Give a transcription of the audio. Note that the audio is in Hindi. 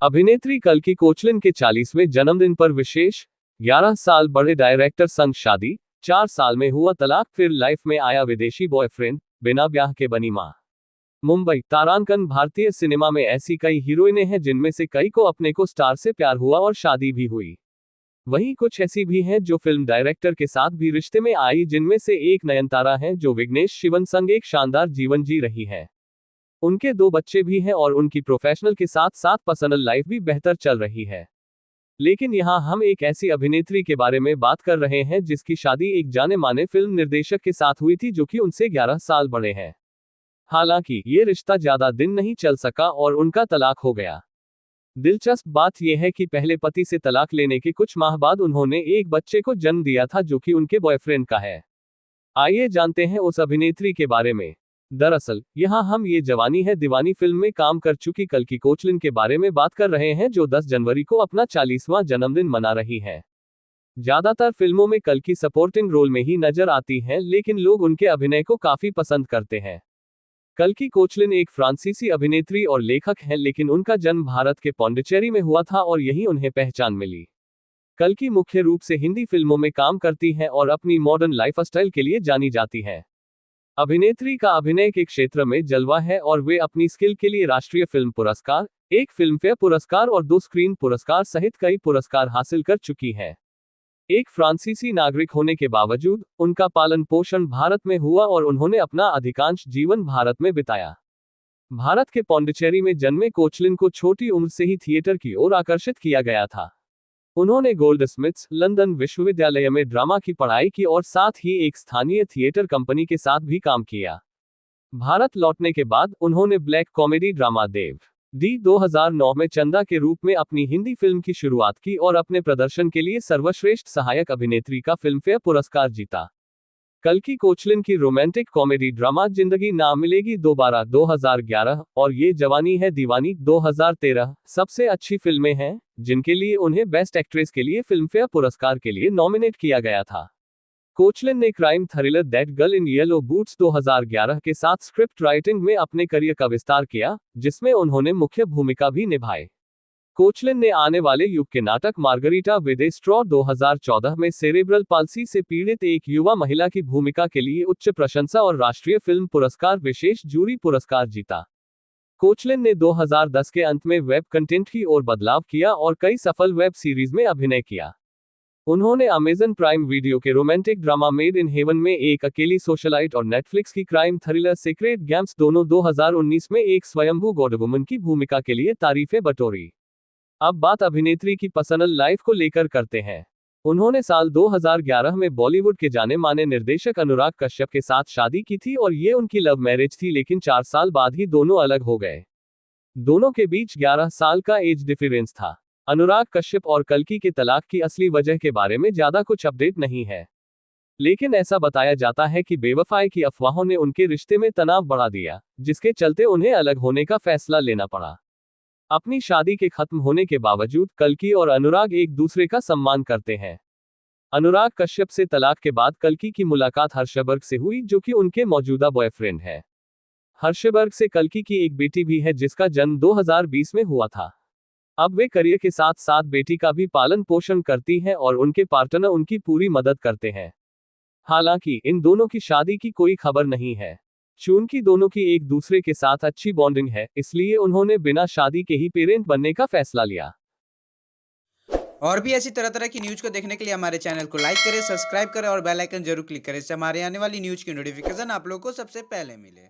अभिनेत्री कल्कि कोचलिन के 40वें जन्मदिन पर विशेष 11 साल बड़े डायरेक्टर संग शादी, 4 साल में हुआ तलाक, फिर लाइफ में आया विदेशी बॉयफ्रेंड, बिना ब्याह के बनी मां। मुंबई तारांकन। भारतीय सिनेमा में ऐसी कई हीरोइनें हैं जिनमें से कई को अपने को स्टार से प्यार हुआ और शादी भी हुई। वहीं कुछ ऐसी भी हैं जो फिल्म डायरेक्टर के साथ भी रिश्ते में आई, जिनमें से एक नयनतारा हैं जो विघ्नेश शिवन संग एक शानदार जीवन जी रही है। उनके 2 बच्चे भी हैं और उनकी प्रोफेशनल के साथ साथ पर्सनल लाइफ भी बेहतर चल रही है। लेकिन यहाँ हम एक ऐसी अभिनेत्री के बारे में बात कर रहे हैं जिसकी शादी एक जाने माने फिल्म निर्देशक के साथ हुई थी जो कि उनसे 11 साल बड़े हैं। हालांकि ये रिश्ता ज्यादा दिन नहीं चल सका और उनका तलाक हो गया। दिलचस्प बात यह है कि पहले पति से तलाक लेने के कुछ माह बाद उन्होंने एक बच्चे को जन्म दिया था जो कि उनके बॉयफ्रेंड का है। आइए जानते हैं उस अभिनेत्री के बारे में। दरअसल यहाँ हम ये जवानी है दीवानी फिल्म में काम कर चुकी कल्कि कोचलिन के बारे में बात कर रहे हैं जो 10 जनवरी को अपना 40वां जन्मदिन मना रही है। ज्यादातर फिल्मों में कल्कि सपोर्टिंग रोल में ही नजर आती हैं, लेकिन लोग उनके अभिनय को काफी पसंद करते हैं। कल्कि कोचलिन एक फ्रांसीसी अभिनेत्री और लेखक हैं, लेकिन उनका जन्म भारत के पौंडीचेरी में हुआ था और यहीं उन्हें पहचान मिली। कल्कि मुख्य रूप से हिंदी फिल्मों में काम करती हैं और अपनी मॉडर्न लाइफस्टाइल के लिए जानी जाती हैं। अभिनेत्री का अभिनय के क्षेत्र में जलवा है और वे अपनी स्किल के लिए राष्ट्रीय फिल्म पुरस्कार, 1 फिल्मफेयर पुरस्कार और 2 स्क्रीन पुरस्कार सहित कई पुरस्कार हासिल कर चुकी हैं। एक फ्रांसीसी नागरिक होने के बावजूद उनका पालन पोषण भारत में हुआ और उन्होंने अपना अधिकांश जीवन भारत में बिताया। भारत के पौंडीचेरी में जन्मे कोचलिन को छोटी उम्र से ही थिएटर की ओर आकर्षित किया गया था। उन्होंने गोल्डस्मिथ्स लंदन विश्वविद्यालय में ड्रामा की पढ़ाई की और साथ ही एक स्थानीय थिएटर कंपनी के साथ भी काम किया। भारत लौटने के बाद उन्होंने ब्लैक कॉमेडी ड्रामा देव डी 2009 में चंदा के रूप में अपनी हिंदी फिल्म की शुरुआत की और अपने प्रदर्शन के लिए सर्वश्रेष्ठ सहायक अभिनेत्री का फिल्मफेयर पुरस्कार जीता। कल्कि कोचलिन की रोमांटिक कॉमेडी ड्रामा जिंदगी ना मिलेगी दोबारा 2011 और ये जवानी है दीवानी 2013 सबसे अच्छी फिल्में हैं जिनके लिए उन्हें बेस्ट एक्ट्रेस के लिए फिल्मफेयर पुरस्कार के लिए नॉमिनेट किया गया था। कोचलिन ने crime thriller that girl in yellow boots 2011 के साथ स्क्रिप्ट राइटिंग में अपने करियर का विस्तार किया, जिसमें उन्होंने मुख्य भूमिका भी निभाई। कोचलिन ने आने वाले युग के नाटक मार्गरीटा विद ए स्ट्रॉ 2014 में सेरेब्रल पाल्सी से पीड़ित एक युवा महिला की भूमिका के लिए उच्च प्रशंसा और राष्ट्रीय फिल्म पुरस्कार विशेष जूरी पुरस्कार जीता। कोचलिन ने 2010 के अंत में वेब कंटेंट की ओर बदलाव किया और कई सफल वेब सीरीज में अभिनय किया। उन्होंने अमेजन प्राइम वीडियो के romantic drama made in heaven में एक अकेली सोशलाइट और नेटफ्लिक्स की क्राइम थ्रिलर सीक्रेट गेम्स दोनों 2019 में एक स्वयंभू गॉडवुमन की भूमिका के लिए तारीफें बटोरी। अब बात अभिनेत्री की पर्सनल लाइफ को लेकर करते हैं। उन्होंने साल 2011 में बॉलीवुड के जाने माने निर्देशक अनुराग कश्यप के साथ शादी की थी और ये उनकी लव मैरिज थी, लेकिन 4 साल बाद ही दोनों अलग हो गए। दोनों के बीच 11 साल का एज डिफरेंस था। अनुराग कश्यप और कल्कि के तलाक की असली वजह के बारे में ज्यादा कुछ अपडेट नहीं है, लेकिन ऐसा बताया जाता है कि बेवफाई की अफवाहों ने उनके रिश्ते में तनाव बढ़ा दिया, जिसके चलते उन्हें अलग होने का फैसला लेना पड़ा। अपनी शादी के खत्म होने के बावजूद कल्कि और अनुराग एक दूसरे का सम्मान करते हैं। अनुराग कश्यप से तलाक के बाद कल्कि की मुलाकात हर्षबर्ग से हुई, जो कि उनके मौजूदा बॉयफ्रेंड है। हर्षबर्ग से कल्कि की एक बेटी भी है जिसका जन्म 2020 में हुआ था। अब वे करियर के साथ साथ बेटी का भी पालन पोषण करती हैं और उनके पार्टनर उनकी पूरी मदद करते हैं। हालांकि इन दोनों की शादी की कोई खबर नहीं है। चूंकि दोनों की एक दूसरे के साथ अच्छी बॉन्डिंग है, इसलिए उन्होंने बिना शादी के ही पेरेंट बनने का फैसला लिया। और भी ऐसी तरह तरह की न्यूज़ को देखने के लिए हमारे चैनल को लाइक करें, सब्सक्राइब करें और बेल आइकन जरूर क्लिक करें, इससे हमारे आने वाली न्यूज़ की नोटिफिकेशन आप लोगों को सबसे पहले मिले।